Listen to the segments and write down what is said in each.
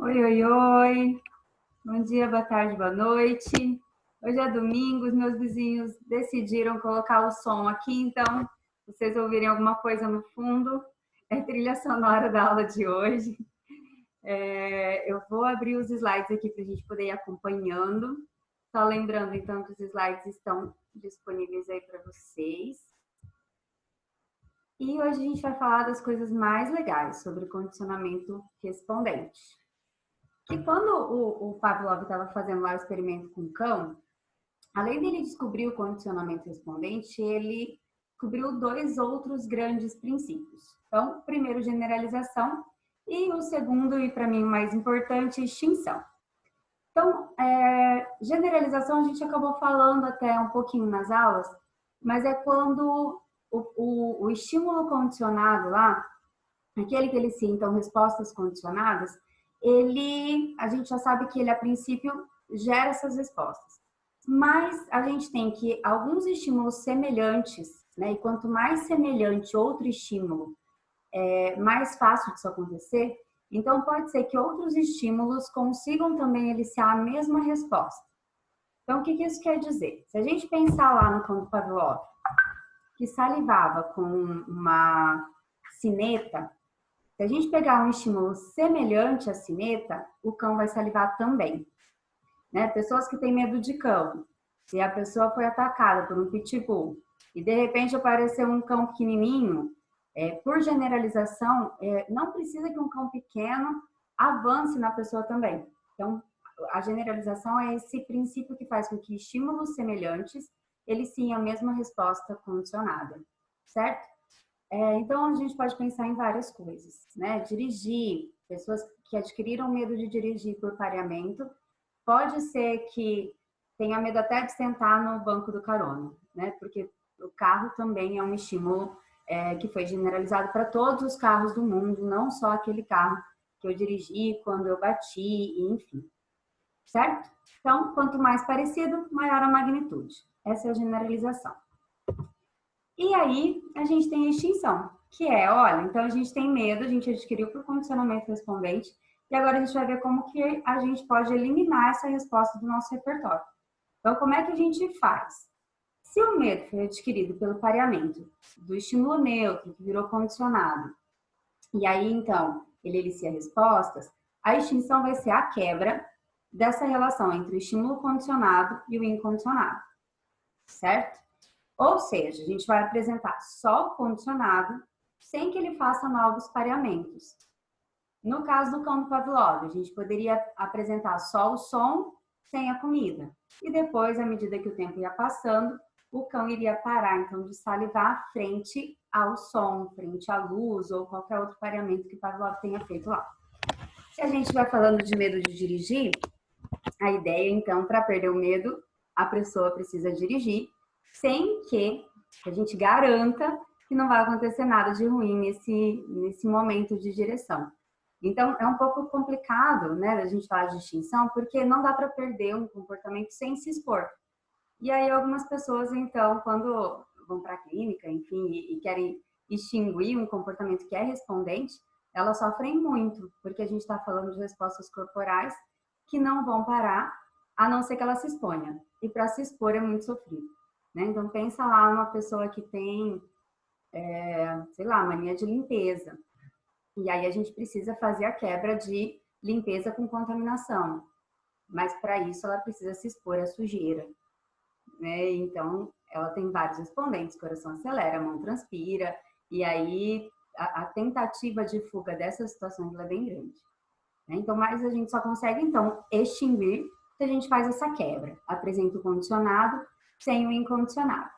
Oi, oi, oi. Bom dia, boa tarde, boa noite. Hoje é domingo, os meus vizinhos decidiram colocar o som aqui, então, se vocês ouvirem alguma coisa no fundo, é trilha sonora da aula de hoje. Eu vou abrir os slides aqui para a gente poder ir acompanhando. Só lembrando, então, que os slides estão disponíveis aí para vocês. E hoje a gente vai falar das coisas mais legais sobre condicionamento respondente. Que quando o Pavlov estava fazendo lá o experimento com o cão, além dele descobrir o condicionamento respondente, ele descobriu dois outros grandes princípios. Então, primeiro, generalização, e o segundo, e para mim o mais importante, extinção. Então, generalização a gente acabou falando até um pouquinho nas aulas, mas é quando o estímulo condicionado lá, aquele que eles citam respostas condicionadas, a gente já sabe que ele a princípio gera essas respostas. Mas a gente tem que alguns estímulos semelhantes, né? E quanto mais semelhante outro estímulo, mais fácil disso acontecer. Então pode ser que outros estímulos consigam também eliciar a mesma resposta. Então o que isso quer dizer? Se a gente pensar lá no cão do Pavlov, que salivava com uma sineta, se a gente pegar um estímulo semelhante à sineta, o cão vai salivar também. Né? Pessoas que têm medo de cão, se a pessoa foi atacada por um pitbull e de repente apareceu um cão pequenininho, por generalização, não precisa que um cão pequeno avance na pessoa também. Então, a generalização é esse princípio que faz com que estímulos semelhantes, eles sim a mesma resposta condicionada, certo? Então, a gente pode pensar em várias coisas, né? Dirigir, pessoas que adquiriram medo de dirigir por pareamento, pode ser que tenha medo até de sentar no banco do carona, né? Porque o carro também é um estímulo que foi generalizado para todos os carros do mundo, não só aquele carro que eu dirigi quando eu bati, enfim, certo? Então, quanto mais parecido, maior a magnitude. Essa é a generalização. E aí, a gente tem a extinção, que olha, então a gente tem medo, a gente adquiriu por condicionamento respondente, e agora a gente vai ver como que a gente pode eliminar essa resposta do nosso repertório. Então, como é que a gente faz? Se o medo foi adquirido pelo pareamento do estímulo neutro, que virou condicionado, e aí, então, ele elicia respostas, a extinção vai ser a quebra dessa relação entre o estímulo condicionado e o incondicionado, certo? Ou seja, a gente vai apresentar só o condicionado sem que ele faça novos pareamentos. No caso do cão do Pavlov, a gente poderia apresentar só o som sem a comida. E depois, à medida que o tempo ia passando, o cão iria parar, então, de salivar frente ao som, frente à luz ou qualquer outro pareamento que o Pavlov tenha feito lá. Se a gente vai falando de medo de dirigir, a ideia, então, para perder o medo, a pessoa precisa dirigir sem que a gente garanta que não vai acontecer nada de ruim nesse momento de direção. Então, é um pouco complicado, né, a gente falar de extinção, porque não dá para perder um comportamento sem se expor. E aí, algumas pessoas, então, quando vão para a clínica, enfim, e querem extinguir um comportamento que é respondente, elas sofrem muito, porque a gente está falando de respostas corporais que não vão parar, a não ser que ela se exponha. E para se expor é muito sofrido. Né? Então, pensa lá uma pessoa que tem, sei lá, mania de limpeza. E aí a gente precisa fazer a quebra de limpeza com contaminação. Mas para isso ela precisa se expor à sujeira. Né? Então, ela tem vários respondentes, coração acelera, a mão transpira, e aí a tentativa de fuga dessas situações é bem grande. Né? Então, mas a gente só consegue, então, extinguir se a gente faz essa quebra. Apresenta o condicionado sem o incondicionado.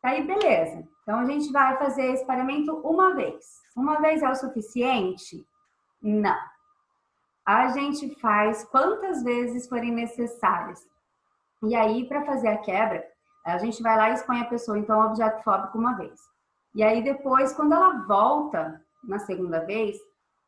Aí, beleza. Então, a gente vai fazer esse pareamento uma vez. Uma vez é o suficiente? Não. A gente faz quantas vezes forem necessárias. E aí, para fazer a quebra, a gente vai lá e expõe a pessoa, então, ao objeto fóbico uma vez. E aí, depois, quando ela volta na segunda vez,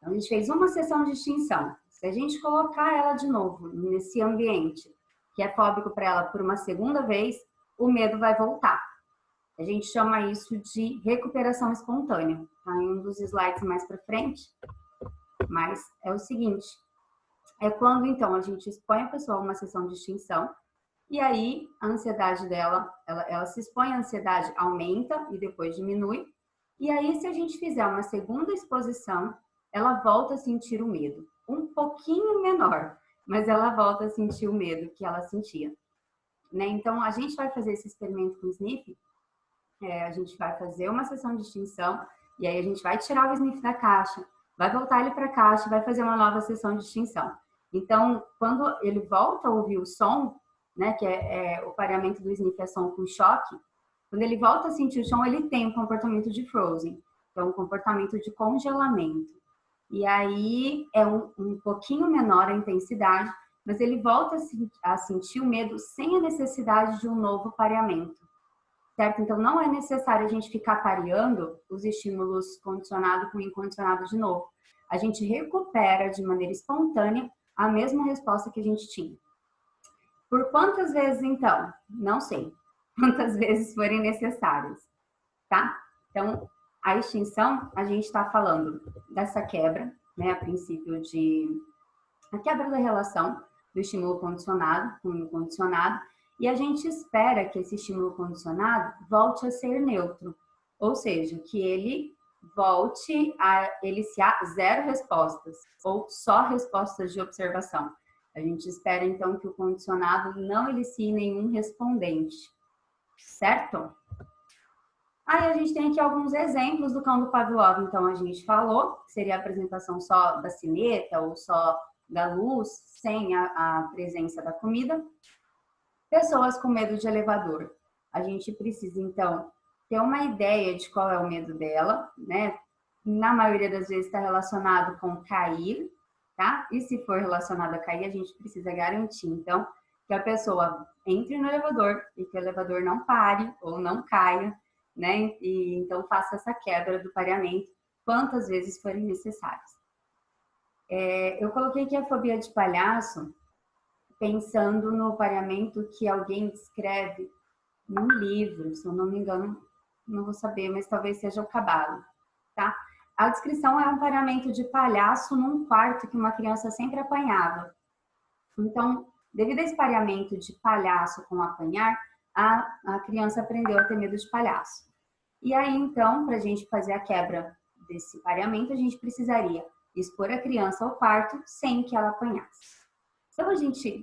a gente fez uma sessão de extinção. Se a gente colocar ela de novo nesse ambiente que é fóbico para ela por uma segunda vez, o medo vai voltar. A gente chama isso de recuperação espontânea. Tá em um dos slides mais para frente. Mas é o seguinte, é quando, então, a gente expõe a pessoa a uma sessão de extinção, e aí a ansiedade dela, ela se expõe, a ansiedade aumenta e depois diminui. E aí, se a gente fizer uma segunda exposição, ela volta a sentir o medo. Um pouquinho menor, mas ela volta a sentir o medo que ela sentia. Né? Então, a gente vai fazer esse experimento com o sniff, a gente vai fazer uma sessão de extinção, e aí a gente vai tirar o sniff da caixa, vai voltar ele para a caixa, vai fazer uma nova sessão de extinção. Então, quando ele volta a ouvir o som, né, que o pareamento do sniff é som com choque, quando ele volta a sentir o som, ele tem um comportamento de frozen, então um comportamento de congelamento. E aí é um pouquinho menor a intensidade, mas ele volta a sentir o medo sem a necessidade de um novo pareamento, certo? Então não é necessário a gente ficar pareando os estímulos condicionado com incondicionado de novo. A gente recupera de maneira espontânea a mesma resposta que a gente tinha. Por quantas vezes, então? Não sei. Quantas vezes forem necessárias, tá? Então, a extinção, a gente está falando dessa quebra, né? A princípio a quebra da relação do estímulo condicionado com o incondicionado, e a gente espera que esse estímulo condicionado volte a ser neutro, ou seja, que ele volte a eliciar zero respostas, ou só respostas de observação. A gente espera, então, que o condicionado não elicie nenhum respondente, certo? Aí a gente tem aqui alguns exemplos do cão do Pavlov. Então, a gente falou, seria a apresentação só da sineta ou só da luz, sem a presença da comida. Pessoas com medo de elevador. A gente precisa, então, ter uma ideia de qual é o medo dela, né? Na maioria das vezes está relacionado com cair, tá? E se for relacionado a cair, a gente precisa garantir, então, que a pessoa entre no elevador e que o elevador não pare ou não caia, né? E então faça essa quebra do pareamento quantas vezes forem necessárias. Eu coloquei aqui a fobia de palhaço, pensando no pareamento que alguém descreve num livro, se eu não me engano, não vou saber, mas talvez seja o Cabalo, tá? A descrição é um pareamento de palhaço num quarto que uma criança sempre apanhava. Então, devido a esse pareamento de palhaço com apanhar, a criança aprendeu a ter medo de palhaço. E aí, então, para a gente fazer a quebra desse pareamento, a gente precisaria expor a criança ao quarto sem que ela apanhasse. Então,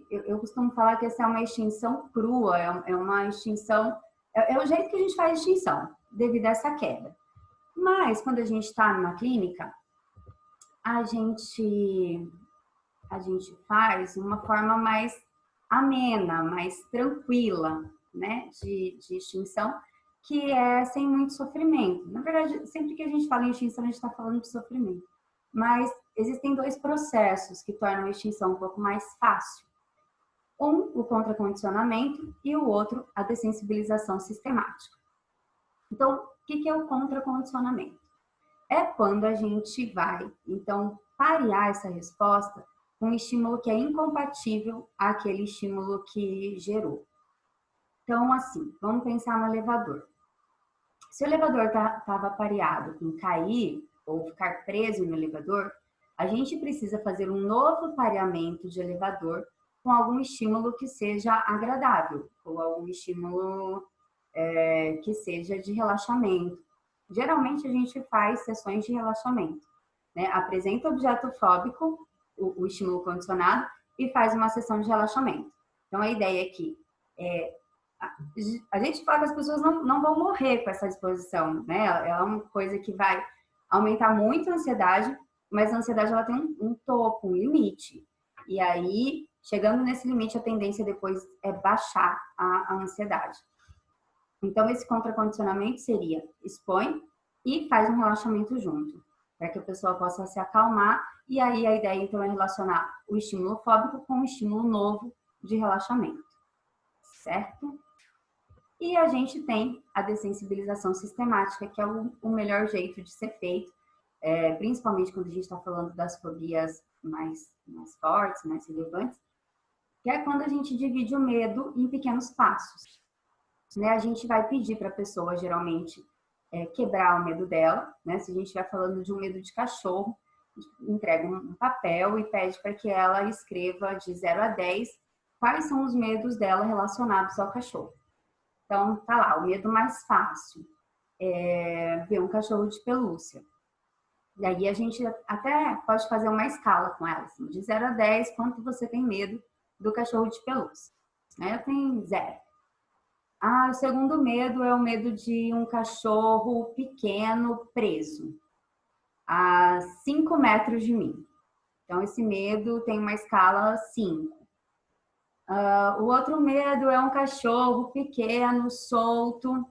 eu costumo falar que essa é uma extinção crua, é uma extinção, é o jeito que a gente faz extinção, devido a essa quebra. Mas, quando a gente está numa clínica, a gente faz uma forma mais amena, mais tranquila, né, de extinção, que é sem muito sofrimento. Na verdade, sempre que a gente fala em extinção, a gente está falando de sofrimento. Mas existem dois processos que tornam a extinção um pouco mais fácil. Um, o contracondicionamento, e o outro, a dessensibilização sistemática. Então, o que é o contracondicionamento? É quando a gente vai, então, parear essa resposta com um estímulo que é incompatível àquele estímulo que gerou. Então, assim, vamos pensar no elevador. Se o elevador estava pareado com cair ou ficar preso no elevador, a gente precisa fazer um novo pareamento de elevador com algum estímulo que seja agradável, ou algum estímulo que seja de relaxamento. Geralmente a gente faz sessões de relaxamento, né? Apresenta o objeto fóbico, o estímulo condicionado, e faz uma sessão de relaxamento. Então a ideia aqui a gente fala que as pessoas não vão morrer com essa exposição, né? É uma coisa que vai aumentar muito a ansiedade, mas a ansiedade ela tem um topo, um limite. E aí, chegando nesse limite, a tendência depois é baixar a ansiedade. Então, esse contracondicionamento seria expõe e faz um relaxamento junto, para que a pessoa possa se acalmar. E aí, a ideia, então, é relacionar o estímulo fóbico com o estímulo novo de relaxamento, certo? E a gente tem a dessensibilização sistemática, que é o melhor jeito de ser feito, principalmente quando a gente está falando das fobias mais fortes, mais relevantes, que é quando a gente divide o medo em pequenos passos. Né? A gente vai pedir para a pessoa, geralmente, quebrar o medo dela, né? Se a gente estiver falando de um medo de cachorro, entrega um papel e pede para que ela escreva de 0 a 10 quais são os medos dela relacionados ao cachorro. Então, tá lá, o medo mais fácil é ver um cachorro de pelúcia. E aí a gente até pode fazer uma escala com ela, assim, de 0 a 10, quanto você tem medo do cachorro de pelúcia? Eu tenho 0. O segundo medo é o medo de um cachorro pequeno preso a 5 metros de mim. Então, esse medo tem uma escala 5. O outro medo é um cachorro pequeno, solto,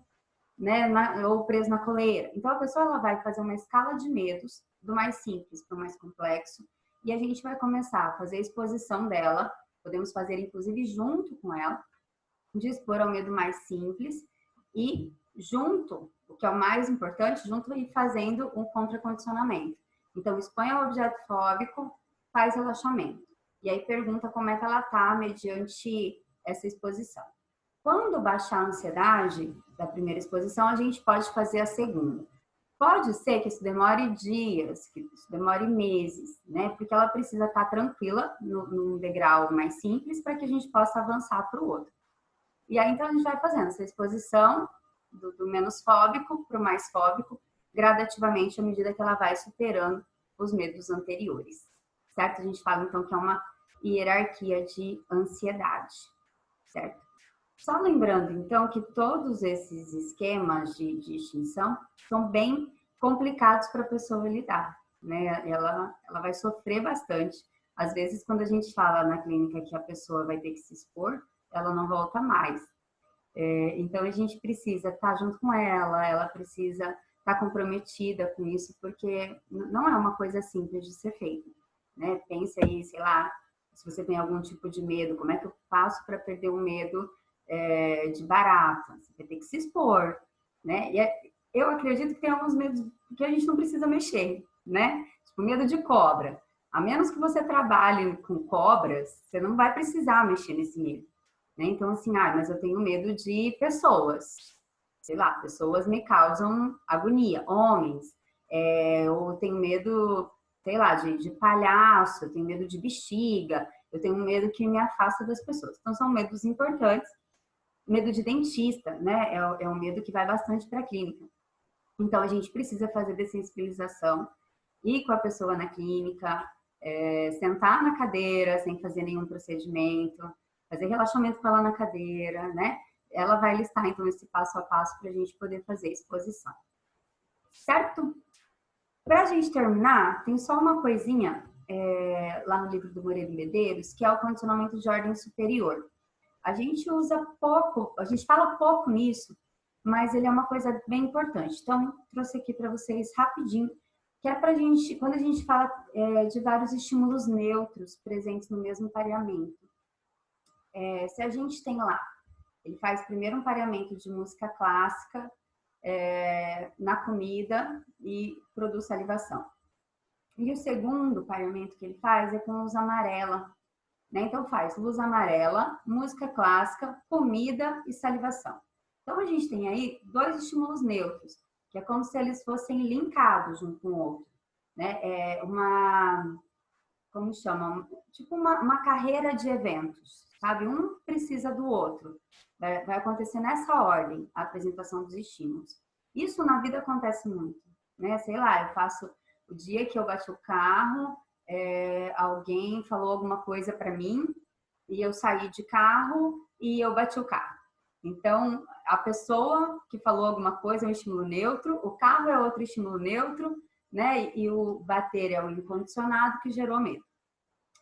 né, ou preso na coleira. Então, a pessoa ela vai fazer uma escala de medos, do mais simples para o mais complexo, e a gente vai começar a fazer a exposição dela, podemos fazer inclusive junto com ela, de expor ao medo mais simples, e junto, o que é o mais importante, junto e fazendo um contracondicionamento. Então, expõe ao objeto fóbico, faz relaxamento. E aí pergunta como é que ela está mediante essa exposição. Quando baixar a ansiedade da primeira exposição, a gente pode fazer a segunda. Pode ser que isso demore dias, que isso demore meses, né? Porque ela precisa estar tranquila num degrau mais simples para que a gente possa avançar para o outro. E aí, então, a gente vai fazendo essa exposição do menos fóbico para o mais fóbico, gradativamente, à medida que ela vai superando os medos anteriores. Certo? A gente fala, então, que é uma hierarquia de ansiedade. Certo? Só lembrando, então, que todos esses esquemas de extinção são bem complicados para a pessoa lidar, né? Ela vai sofrer bastante. Às vezes, quando a gente fala na clínica que a pessoa vai ter que se expor, ela não volta mais. Então, a gente precisa estar junto com ela precisa estar comprometida com isso, porque não é uma coisa simples de ser feita, né? Pense aí, sei lá, se você tem algum tipo de medo, como é que eu faço para perder o medo de barata? Você vai ter que se expor, né? E eu acredito que tem alguns medos que a gente não precisa mexer, né? Tipo, medo de cobra. A menos que você trabalhe com cobras, você não vai precisar mexer nesse medo. Né? Então, assim, mas eu tenho medo de pessoas. Sei lá, pessoas me causam agonia. Homens. Ou tenho medo, sei lá, de palhaço. Eu tenho medo de bexiga. Eu tenho medo que me afasta das pessoas. Então, são medos importantes. Medo de dentista, né? É um medo que vai bastante para a clínica. Então, a gente precisa fazer dessensibilização, ir com a pessoa na clínica, sentar na cadeira sem fazer nenhum procedimento, fazer relaxamento com ela na cadeira, né? Ela vai listar, então, esse passo a passo para a gente poder fazer a exposição. Certo? Para a gente terminar, tem só uma coisinha lá no livro do Moreira e Medeiros, que é o condicionamento de ordem superior. A gente usa pouco, a gente fala pouco nisso, mas ele é uma coisa bem importante. Então, trouxe aqui para vocês rapidinho, que é para a gente, quando a gente fala de vários estímulos neutros presentes no mesmo pareamento. Se a gente tem lá, ele faz primeiro um pareamento de música clássica na comida e produz salivação. E o segundo pareamento que ele faz é com luz amarela, né? Então faz luz amarela, música clássica, comida e salivação. Então a gente tem aí 2 estímulos neutros, que é como se eles fossem linkados um com o outro, né? Como chama? Tipo uma carreira de eventos, sabe? Um precisa do outro. Vai acontecer nessa ordem a apresentação dos estímulos. Isso na vida acontece muito, né? Sei lá, eu faço o dia que eu bati o carro, alguém falou alguma coisa para mim e eu saí de carro e eu bati o carro. Então, a pessoa que falou alguma coisa é um estímulo neutro, o carro é outro estímulo neutro, né? E o bater é o incondicionado que gerou medo.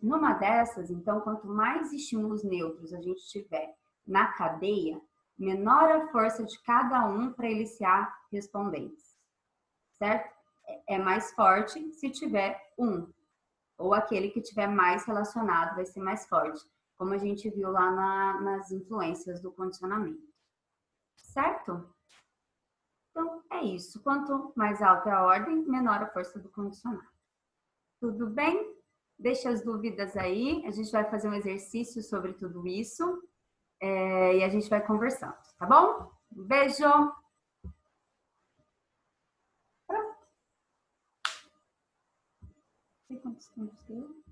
Numa dessas, então, quanto mais estímulos neutros a gente tiver na cadeia, menor a força de cada um para eliciar respondentes, certo? É mais forte se tiver um, ou aquele que tiver mais relacionado vai ser mais forte, como a gente viu lá nas influências do condicionamento, certo? Então, é isso. Quanto mais alta é a ordem, menor a força do condicionado. Tudo bem? Deixa as dúvidas aí. A gente vai fazer um exercício sobre tudo isso e a gente vai conversando, tá bom? Um beijo! sei quantos tempos deu.